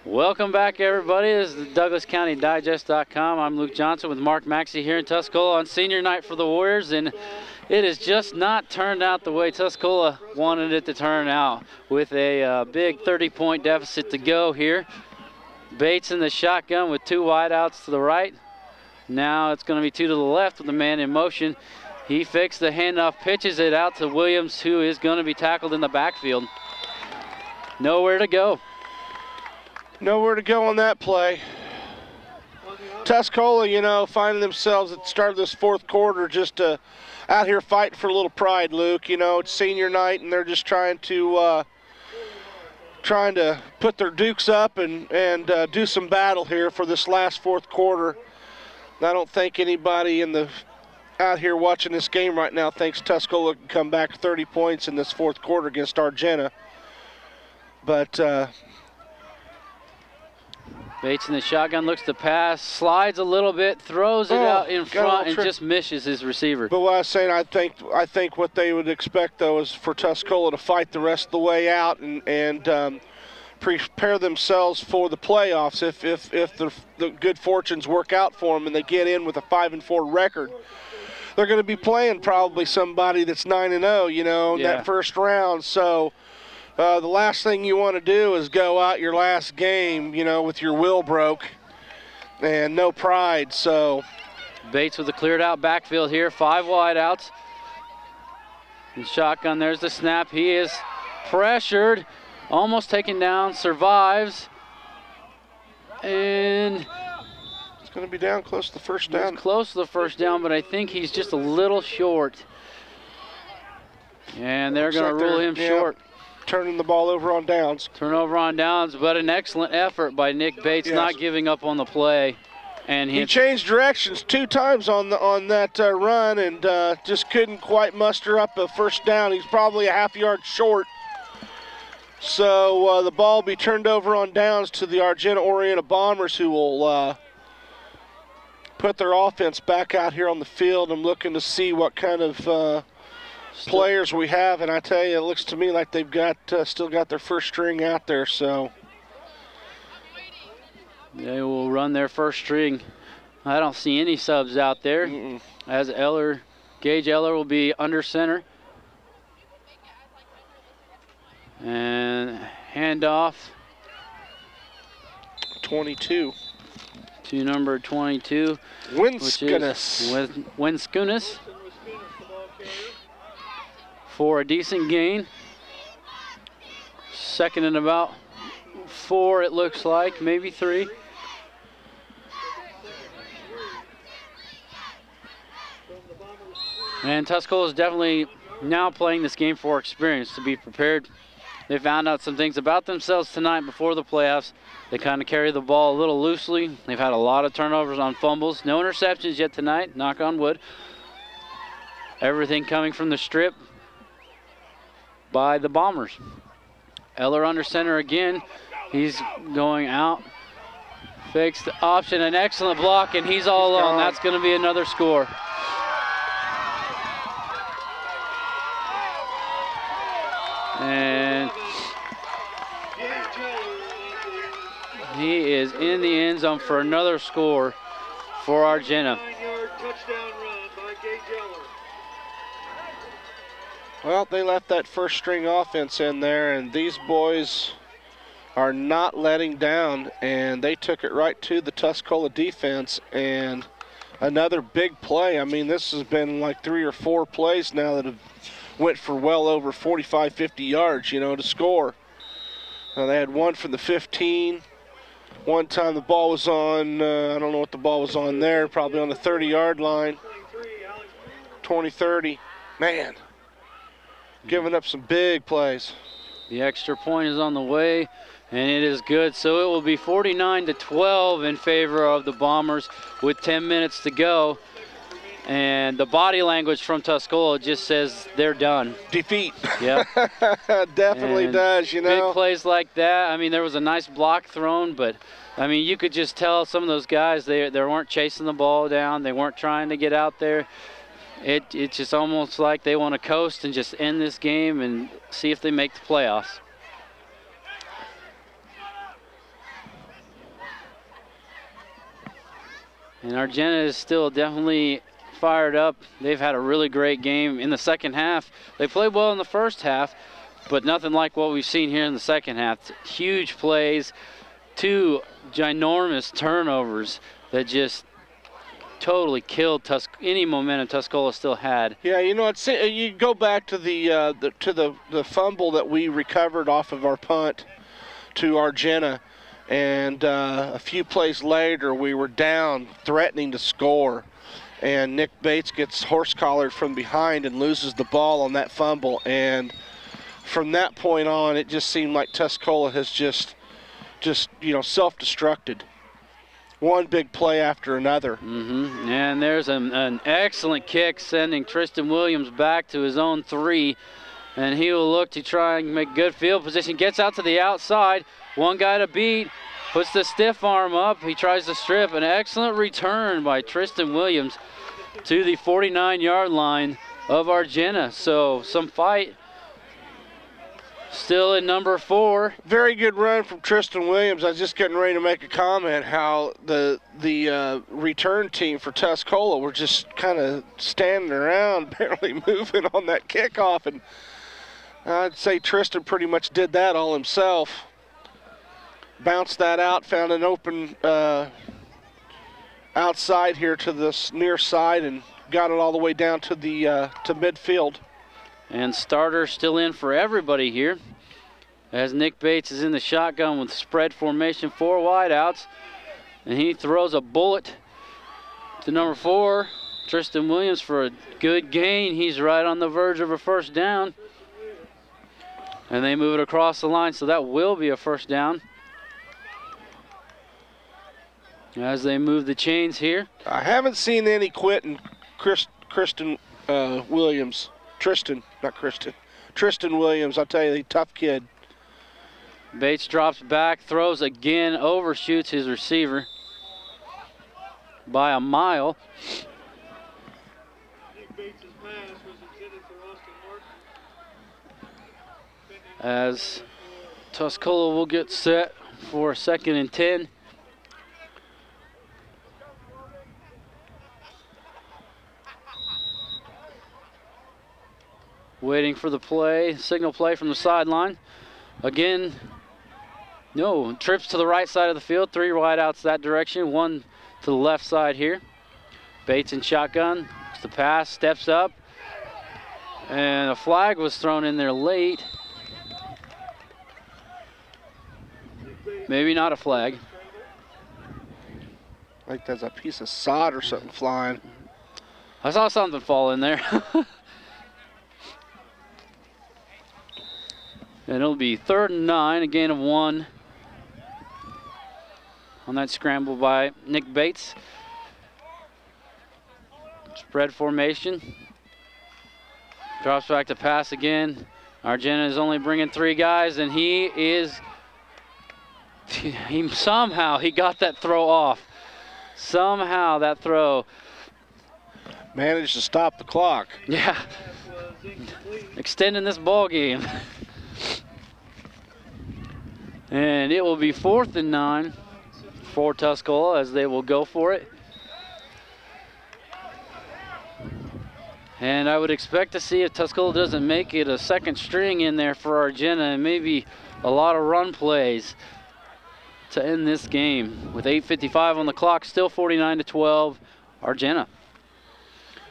Welcome back, everybody. This is the DouglasCountyDigest.com. I'm Luke Johnson with Mark Maxey here in Tuscola on senior night for the Warriors, and it has just not turned out the way Tuscola wanted it to turn out, with a big 30-point deficit to go here. Bates in the shotgun with two wideouts to the right. Now it's going to be two to the left with the man in motion. He fakes the handoff, pitches it out to Williams, who is going to be tackled in the backfield. Nowhere to go. Nowhere to go on that play. Tuscola, you know, finding themselves at the start of this fourth quarter just out here fighting for a little pride, Luke. You know, it's senior night, and they're just trying to put their dukes up and do some battle here for this last fourth quarter. I don't think anybody out here watching this game right now thinks Tuscola can come back 30 points in this fourth quarter against Argenta. But Bates in the shotgun, looks to pass, slides a little bit, throws it out in front, and just misses his receiver. But what I was saying, I think what they would expect, though, is for Tuscola to fight the rest of the way out and prepare themselves for the playoffs if the good fortunes work out for them and they get in with a 5-4 record. They're going to be playing probably somebody that's 9-0, you know, in that first round. So the last thing you want to do is go out your last game, you know, with your will broke and no pride. So Bates with a cleared out backfield here, 5 wideouts. And shotgun, there's the snap. He is pressured, almost taken down, survives. And it's going to be down close to the first down. He's close to the first down, but I think he's just a little short. And they're going to rule him short. Turning the ball over on downs. Turnover on downs, but an excellent effort by Nick Bates, not giving up on the play. And he changed directions 2 times on that run and just couldn't quite muster up a first down. He's probably a half yard short. So the ball will be turned over on downs to the Argenta Bombers, who will put their offense back out here on the field. I'm looking to see what kind of players we have, and I tell you, it looks to me like they've got still got their first string out there. So they will run their first string. I don't see any subs out there. As Gage Eller will be under center. And handoff 22 to number 22, Winskunis, for a decent gain. Second and about 4, it looks like, maybe 3. And Tuscola is definitely now playing this game for experience, to be prepared. They found out some things about themselves tonight before the playoffs. They kind of carry the ball a little loosely. They've had a lot of turnovers on fumbles. No interceptions yet tonight, knock on wood. Everything coming from the strip by the Bombers. Eller under center again. He's going out. Fakes the option, an excellent block, and he's all alone. That's going to be another score. And he is in the end zone for another score for Argenta. Well, they left that first string offense in there, and these boys are not letting down, and they took it right to the Tuscola defense, and another big play. I mean, this has been like 3 or 4 plays now that have went for well over 45, 50 yards, you know, to score. They had one from the 15. One time the ball was on, I don't know what the ball was on there, probably on the 30-yard line. 20-30. Man, giving up some big plays. The extra point is on the way, and it is good. So it will be 49-12 in favor of the Bombers with 10 minutes to go. And the body language from Tuscola just says they're done. Defeat. Yeah. Definitely does, you know. Big plays like that. I mean, there was a nice block thrown, but, I mean, you could just tell some of those guys, they weren't chasing the ball down. They weren't trying to get out there. It's just almost like they want to coast and just end this game and see if they make the playoffs. And Argenta is still definitely fired up. They've had a really great game in the second half. They played well in the first half, but nothing like what we've seen here in the second half. Huge plays, 2 ginormous turnovers that just totally killed any momentum Tuscola still had. Yeah, you know, you go back to the fumble that we recovered off of our punt to Argenta, and a few plays later we were down, threatening to score, and Nick Bates gets horse-collared from behind and loses the ball on that fumble. And from that point on, it just seemed like Tuscola has just you know, self-destructed. One big play after another. And there's an excellent kick sending Tristan Williams back to his own 3. And he will look to try and make good field position. Gets out to the outside. One guy to beat. Puts the stiff arm up. He tries to strip. An excellent return by Tristan Williams to the 49-yard line of Argenta. So some fight. Still in number 4. Very good run from Tristan Williams. I was just getting ready to make a comment how the return team for Tuscola were just kind of standing around, barely moving on that kickoff, and I'd say Tristan pretty much did that all himself. Bounced that out, found an open outside here to this near side, and got it all the way down to the to midfield. And starter still in for everybody here, as Nick Bates is in the shotgun with spread formation, 4 wideouts, and he throws a bullet to number 4, Tristan Williams, for a good gain. He's right on the verge of a first down, and they move it across the line, so that will be a first down as they move the chains here. I haven't seen any quitting Tristan Williams, I'll tell you, the tough kid. Bates drops back, throws again, overshoots his receiver by a mile. As Tuscola will get set for 2nd and 10. Waiting for the play, signal play from the sideline. Again, no, trips to the right side of the field, 3 wideouts that direction, 1 to the left side here. Bates in shotgun, the pass, steps up, and a flag was thrown in there late. Maybe not a flag. Like there's a piece of sod or something flying. I saw something fall in there. And it'll be 3rd and 9, a gain of 1 on that scramble by Nick Bates. Spread formation. Drops back to pass again. Argenta is only bringing 3 guys, and somehow he got that throw off. Somehow that throw managed to stop the clock. Yeah. Extending this ball game. And it will be 4th and 9 for Tuscola as they will go for it. And I would expect to see if Tuscola doesn't make it a 2nd string in there for Argenta, and maybe a lot of run plays to end this game. With 8:55 on the clock, still 49-12, Argenta.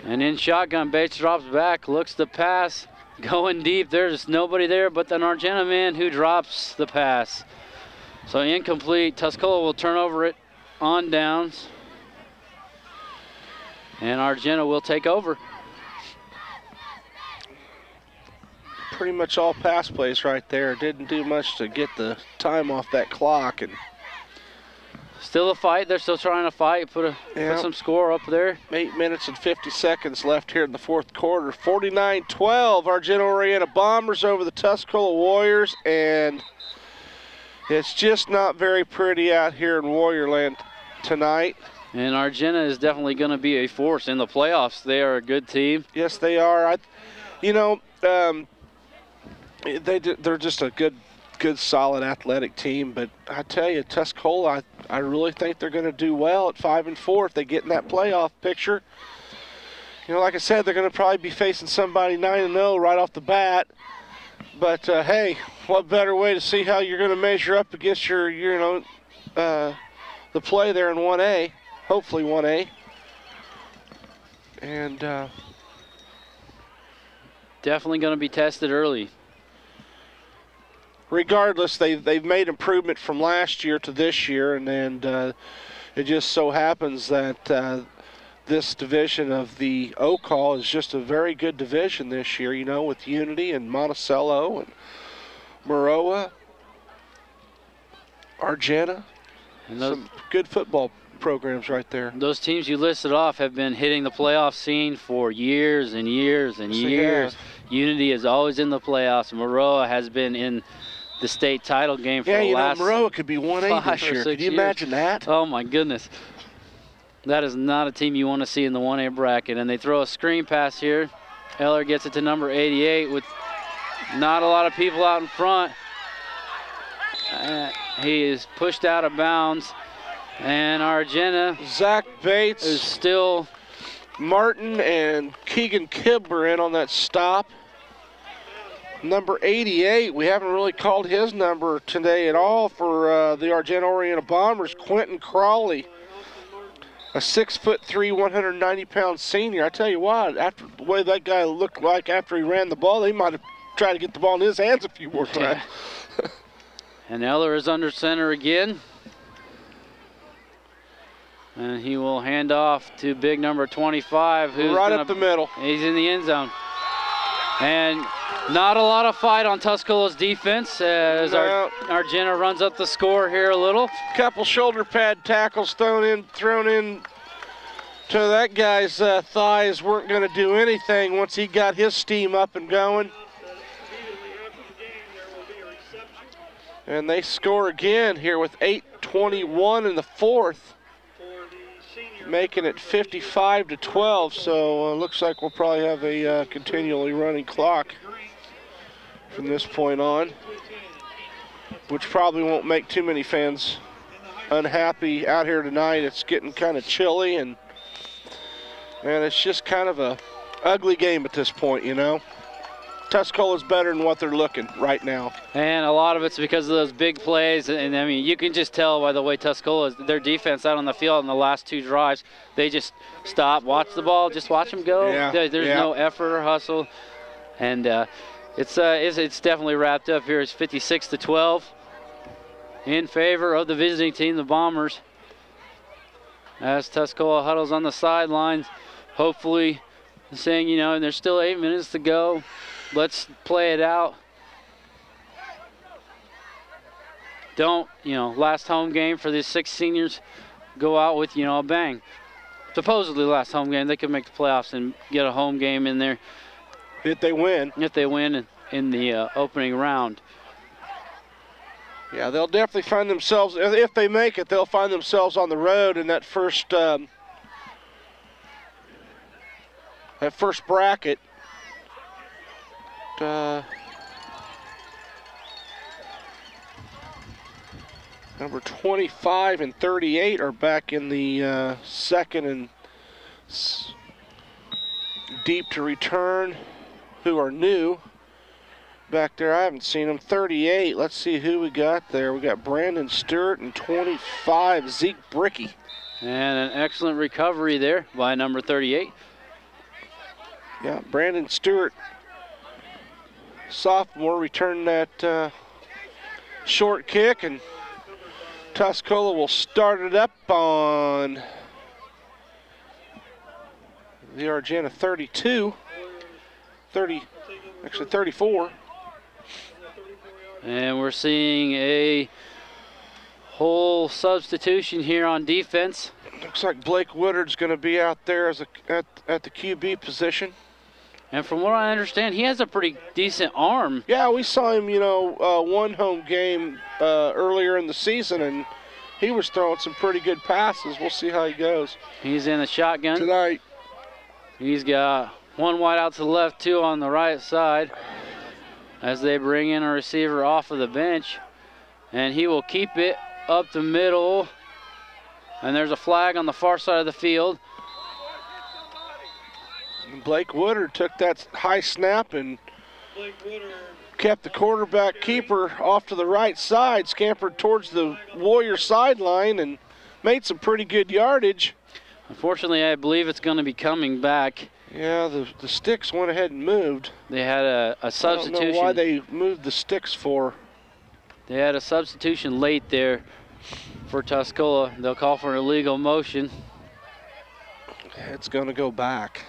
And in shotgun, Bates drops back, looks to pass. Going deep, there's nobody there but an Argenta man who drops the pass. So incomplete. Tuscola will turn over it on downs. And Argenta will take over. Pretty much all pass plays right there. Didn't do much to get the time off that clock. And still a fight. They're still trying to fight. Put some score up there. 8 minutes and 50 seconds left here in the 4th quarter. 49-12. Argenta Bombers over the Tuscola Warriors, and it's just not very pretty out here in Warriorland tonight. And Argenta is definitely going to be a force in the playoffs. They are a good team. Yes, they are. They're just a good good, solid, athletic team. But I tell you, Tuscola, I really think they're going to do well at 5-4 if they get in that playoff picture. You know, like I said, they're going to probably be facing somebody 9-0 right off the bat. But hey, what better way to see how you're going to measure up against your the play there in 1A, hopefully 1A. And definitely going to be tested early. Regardless, they've made improvement from last year to this year, and it just so happens that this division of the OCAL is just a very good division this year, you know, with Unity and Monticello and Maroa, Argenta, and some good football programs right there. Those teams you listed off have been hitting the playoff scene for years and years and years. Unity is always in the playoffs. Maroa has been in the state title game for the last Maroa could be 1A this year. Could you imagine that? Oh my goodness. That is not a team you want to see in the 1A bracket. And they throw a screen pass here. Eller gets it to number 88 with not a lot of people out in front. He is pushed out of bounds. And Argenta, Zach Bates is still. Martin and Keegan Kibler in on that stop. Number 88, we haven't really called his number today at all for the Argenta-Oriental Bombers, Quentin Crawley. A 6'3", 190-pound senior. I tell you what, after the way that guy looked like after he ran the ball, he might have tried to get the ball in his hands a few more times. Yeah. And Eller is under center again. And he will hand off to big number 25. Who's right up the middle. He's in the end zone. And not a lot of fight on Tuscola's defense as Argenta runs up the score here a little. Couple shoulder pad tackles thrown in to that guy's thighs weren't going to do anything once he got his steam up and going. And they score again here with 8:21 in the fourth, making it 55-12. So looks like we'll probably have a continually running clock from this point on, which probably won't make too many fans unhappy out here tonight. It's getting kind of chilly, and it's just kind of a ugly game at this point, you know. Tuscola's better than what they're looking right now. And a lot of it's because of those big plays. And I mean, you can just tell by the way Tuscola, their defense out on the field in the last two drives, they just stop, watch the ball, just watch them go. Yeah. There's no effort or hustle. And it's definitely wrapped up here. It's 56-12 in favor of the visiting team, the Bombers. As Tuscola huddles on the sidelines, hopefully saying, you know, and there's still 8 minutes to go. Let's play it out. Don't, last home game for these 6 seniors, go out with, a bang. Supposedly last home game, they could make the playoffs and get a home game in there. If they win. If they win in the opening round. Yeah, they'll definitely find themselves, if they make it, they'll find themselves on the road in that first bracket. Number 25 and 38 are back in the second and deep to return, who are new back there. I haven't seen them. 38, let's see who we got there. We got Brandon Stewart and 25, Zeke Bricky. And an excellent recovery there by number 38. Yeah, Brandon Stewart, sophomore, returned that short kick, and Tuscola will start it up on the Argenta 34. And we're seeing a whole substitution here on defense. Looks like Blake Woodard's going to be out there as at the QB position. And from what I understand, he has a pretty decent arm. Yeah, we saw him, one home game earlier in the season, and he was throwing some pretty good passes. We'll see how he goes. He's in the shotgun tonight. He's got one wide out to the left, two on the right side. as they bring in a receiver off of the bench. And he will keep it up the middle. And there's a flag on the far side of the field. Blake Woodard took that high snap and kept the quarterback keeper off to the right side, scampered towards the Warrior sideline and made some pretty good yardage. Unfortunately, I believe it's going to be coming back. Yeah, the sticks went ahead and moved. They had a substitution. I don't know why they moved the sticks for. They had a substitution late there for Tuscola. They'll call for an illegal motion. It's going to go back.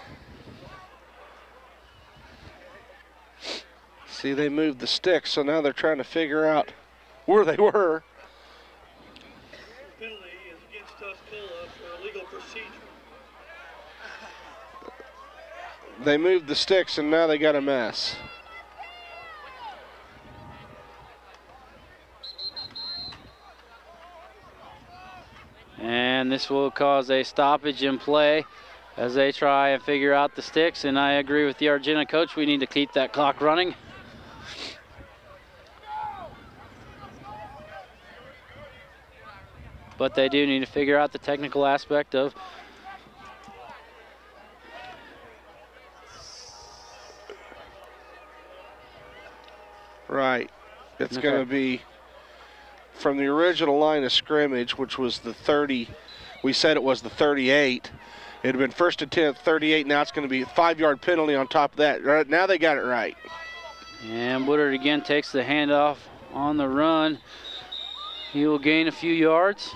See, they moved the sticks, so now they're trying to figure out where they were. The penalty is against Tuscola for illegal procedure. They moved the sticks, and now they got a mess. And this will cause a stoppage in play as they try and figure out the sticks. And I agree with the Argenta coach. We need to keep that clock running. But they do need to figure out the technical aspect of right. It's Okay. going to be from the original line of scrimmage, which was the 30. We said it was the 38. It had been first and 10, 38. Now it's going to be a 5-yard penalty on top of that. Right now they got it right. And Woodard again takes the handoff on the run. He will gain a few yards.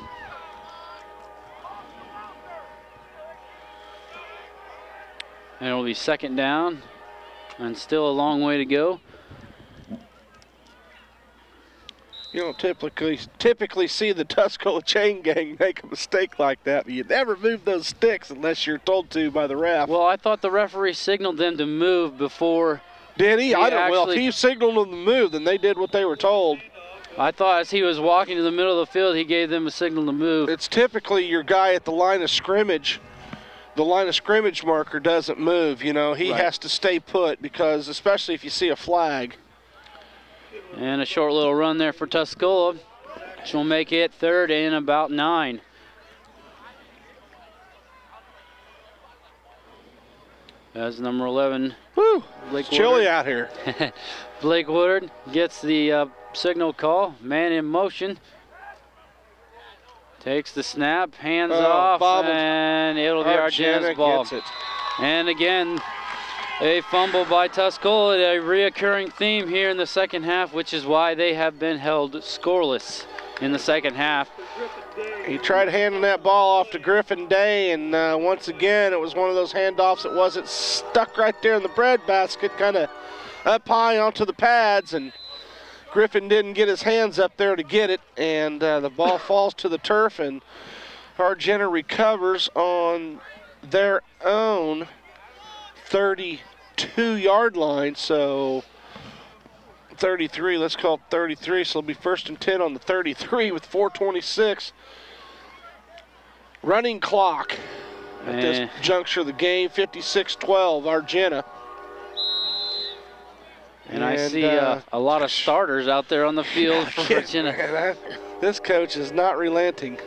And it'll be second down and still a long way to go. You don't typically see the Tuscola chain gang make a mistake like that, but you never move those sticks unless you're told to by the ref. Well, I thought the referee signaled them to move before. Did he? I don't. actually, well, if he signaled them to move, then they did what they were told. I thought as he was walking to the middle of the field, he gave them a signal to move. It's typically your guy at the line of scrimmage. The line of scrimmage marker doesn't move. You know, he Right. has to stay put because, especially if you see a flag. And a short little run there for Tuscola, which will make it third and about 9. As number 11, Woo! Blake It's chilly Woodard. out here. Blake Woodard gets the signal call, man in motion. Takes the snap, hands off, bobbled. and it'll be Argenta Argenta's ball. gets it. And again, a fumble by Tuscola, a reoccurring theme here in the second half, which is why they have been held scoreless in the second half. He tried handing that ball off to Griffin Day, and once again, it was one of those handoffs that wasn't stuck right there in the breadbasket, kind of up high onto the pads, and Griffin didn't get his hands up there to get it, and the ball falls to the turf, and Argenta recovers on their own 32-yard line, so 33, let's call it 33, so it'll be first and 10 on the 33 with 4:26. Running clock at this juncture of the game, 56-12, Argenta. And I see a lot of starters out there on the field for Argenta. This coach is not relenting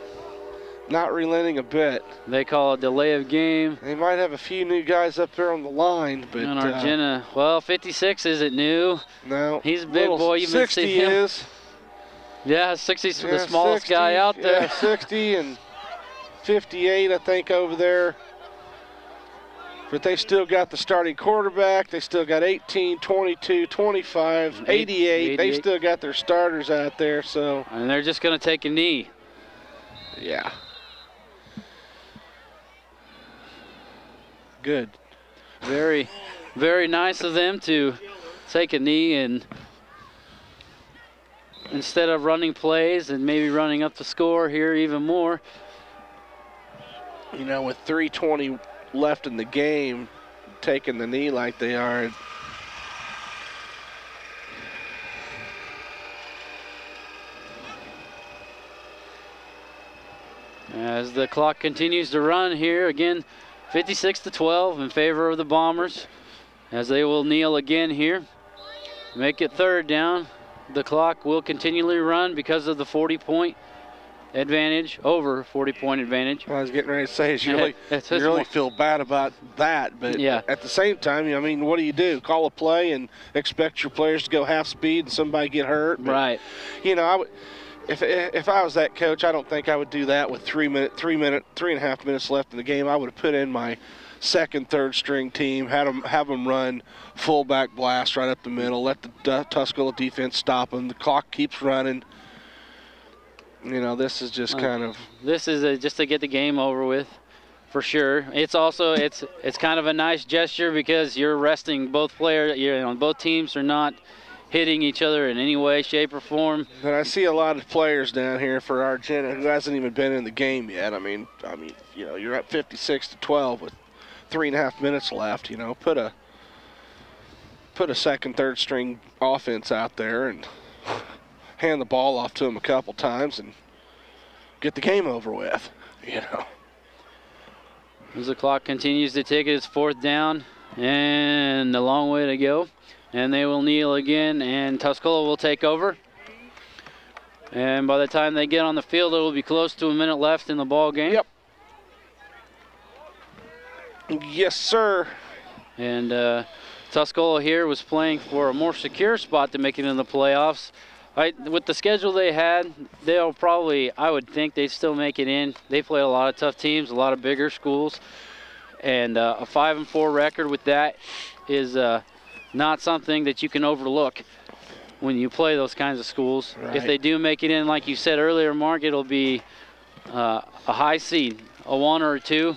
a bit. They call it delay of game. They might have a few new guys up there on the line, but And Argenta, well, 56 isn't new. no. He's a big boy. You've been 60 seeing him. is. Yeah, 60's the Yeah, smallest 60, guy out there. Yeah, 60 and 58, I think, over there. But they still got the starting quarterback. They still got 18, 22, 25, 88. They still got their starters out there, so. And they're just going to take a knee. Yeah. Good. Very, very nice of them to take a knee and instead of running plays and maybe running up the score here even more. You know, with 3:20 left in the game, taking the knee like they are. As the clock continues to run here, again, 56-12 in favor of the Bombers, as they will kneel again here. make it third down. The clock will continually run because of the 40-point advantage, over 40-point advantage. Well, I was getting ready to say, you really feel bad about that, but yeah. At the same time, I mean, what do? Call a play and expect your players to go half speed and somebody get hurt? But, right. You know, if I was that coach, I don't think I would do that with 3.5 minutes left in the game. I would have put in my second, third string team, have them run fullback blast right up the middle, let the Tuscola defense stop them. The clock keeps running. You know, this is just kind of. This is just to get the game over with, for sure. It's also it's kind of a nice gesture because you're resting both players. Both teams are not hitting each other in any way, shape, or form. And I see a lot of players down here for Argenta who hasn't even been in the game yet. I mean, you know, you're at 56-12 with 3.5 minutes left. You know, put a second, third string offense out there and hand the ball off to them a couple times and get the game over with. You know. As the clock continues to tick, it's fourth down and a long way to go. And they will kneel again, and Tuscola will take over. And by the time they get on the field, it will be close to a minute left in the ball game. Yep. Yes, sir. And Tuscola here was playing for a more secure spot to make it in the playoffs. With the schedule they had, they'll probably, I would think they'd still make it in. They play a lot of tough teams, a lot of bigger schools. And a 5-4 record with that is not something that you can overlook when you play those kinds of schools. Right. If they do make it in, like you said earlier, Mark, it'll be a high seed, a 1 or a 2.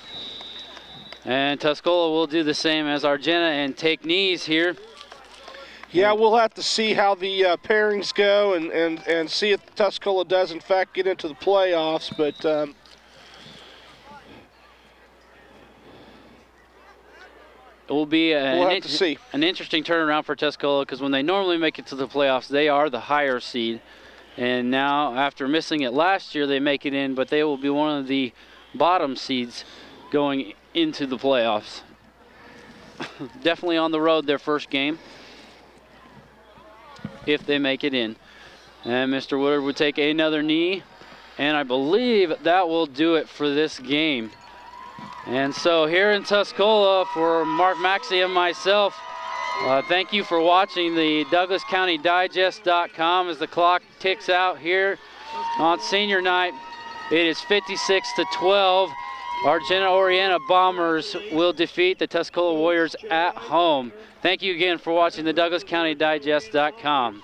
And Tuscola will do the same as Argenta and take knees here. Yeah, we'll have to see how the pairings go and see if Tuscola does, in fact, get into the playoffs. But it will be we'll have to see. An interesting turnaround for Tuscola because when they normally make it to the playoffs, they are the higher seed. And now, after missing it last year, they make it in, but they will be one of the bottom seeds going into the playoffs. Definitely on the road their first game, if they make it in. And Mr. Woodard would take another knee, and I believe that will do it for this game. And so here in Tuscola, for Mark Maxey and myself, thank you for watching the DouglasCountyDigest.com as the clock ticks out here on senior night. It is 56-12. Argenta Orienta Bombers will defeat the Tuscola Warriors at home. Thank you again for watching the DouglasCountyDigest.com.